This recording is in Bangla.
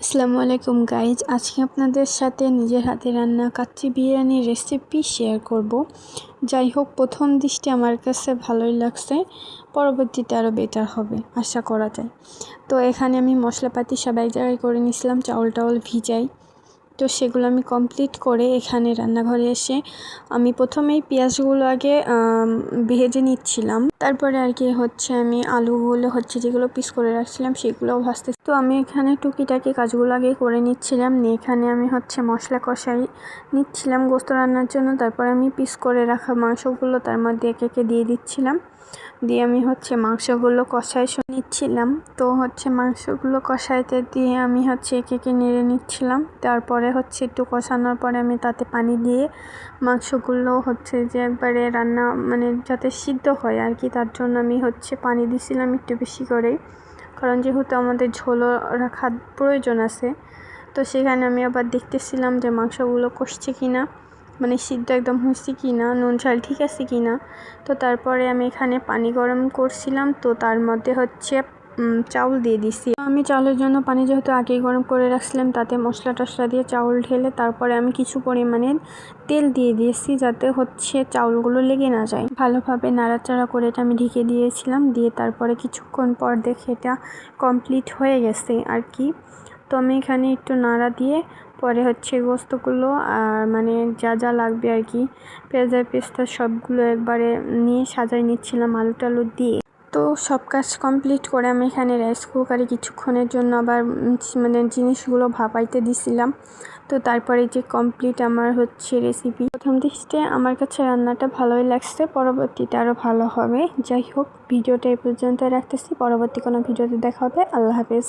আসসালামু আলাইকুম গাইজ, আজকে আপনাদের সাথে নিজের হাতে রান্না কাচ্চি বিরিয়ানির রেসিপি শেয়ার করব। যাই হোক, প্রথম দৃষ্টি আমার কাছে ভালোই লাগছে, পরবর্তীতে আরও বেটার হবে আশা করা যায়। তো এখানে আমি মশলাপাতি সব এক জায়গায় করে নিয়েছিলাম, চাউল টাউল ভিজাই। তো সেগুলো আমি কমপ্লিট করে এখানে রান্নাঘরে এসে আমি প্রথমেই পেঁয়াজগুলো আগে ভেজে নিচ্ছিলাম। তারপরে আর কি আমি আলুগুলো যেগুলো পিস করে রাখছিলাম সেগুলোও ভাজতে। তো আমি এখানে টুকিটাকি কাজগুলো আগে করে নিচ্ছিলাম, নিয়ে এখানে আমি মশলা কষাই নিচ্ছিলাম গোস্ত রান্নার জন্য। তারপরে আমি পিস করে রাখা মাংসগুলো তার মধ্যে একে একে দিয়ে দিচ্ছিলাম, দিয়ে আমি মাংসগুলো কষাই নিচ্ছিলাম। তো মাংসগুলো কষাইতে দিয়ে আমি একে একে নেড়ে নিচ্ছিলাম। তারপরে একটু কষানোর পরে আমি তাতে পানি দিয়ে মাংসগুলো যে একবারে রান্না যাতে সিদ্ধ হয় আর কি, তার জন্য আমি পানি দিছিলাম একটু বেশি করেই, কারণ যেহেতু আমাদের ঝোলও রাখার প্রয়োজন আছে। তো সেখানে আমি আবার দেখতেছিলাম যে মাংসগুলো কষছে কিনা, সিদ্ধ একদম হয়েছে কিনা, নুন ঝাল ঠিক আছে কিনা। তো তারপরে আমি এখানে পানি গরম করছিলাম, তো তার মধ্যে চাউল দিয়ে দিছি। আমি চাউলের জন্য পানি যেহেতু আগেই গরম করে রাখছিলাম, তাতে মশলা টশলা দিয়ে চাউল ঢেলে তারপরে আমি কিছু পরিমাণে তেল দিয়ে দিয়েছি, যাতে চাউলগুলো লেগে না যায়। ভালোভাবে নাড়াচাড়া করে এটা আমি ঢেকে দিয়েছিলাম, দিয়ে তারপরে কিছুক্ষণ পর দেখে এটা কমপ্লিট হয়ে গেছে আর কি। তো আমি এখানে একটু নাড়া দিয়ে পরে গোস্তগুলো আর যা যা লাগবে আর কি, পেস্তা সবগুলো একবারে নিয়ে সাজাই নিচ্ছিলাম আলু টালু দিয়ে। তো সব কাজ কমপ্লিট করে আমি এখানে রাইস কুকারে কিছুক্ষণের জন্য আবার জিনিসগুলো ভাপাইতে দিছিলাম। তো তারপরে যে কমপ্লিট আমার রেসিপি। প্রথম দৃষ্টিতে আমার কাছে রান্নাটা ভালোই লাগছে, পরবর্তীতে আরও ভালো হবে। যাই হোক, ভিডিওটা এই পর্যন্ত রাখতেছি, পরবর্তী কোনো ভিডিওতে দেখা হবে। আল্লাহ হাফেজ।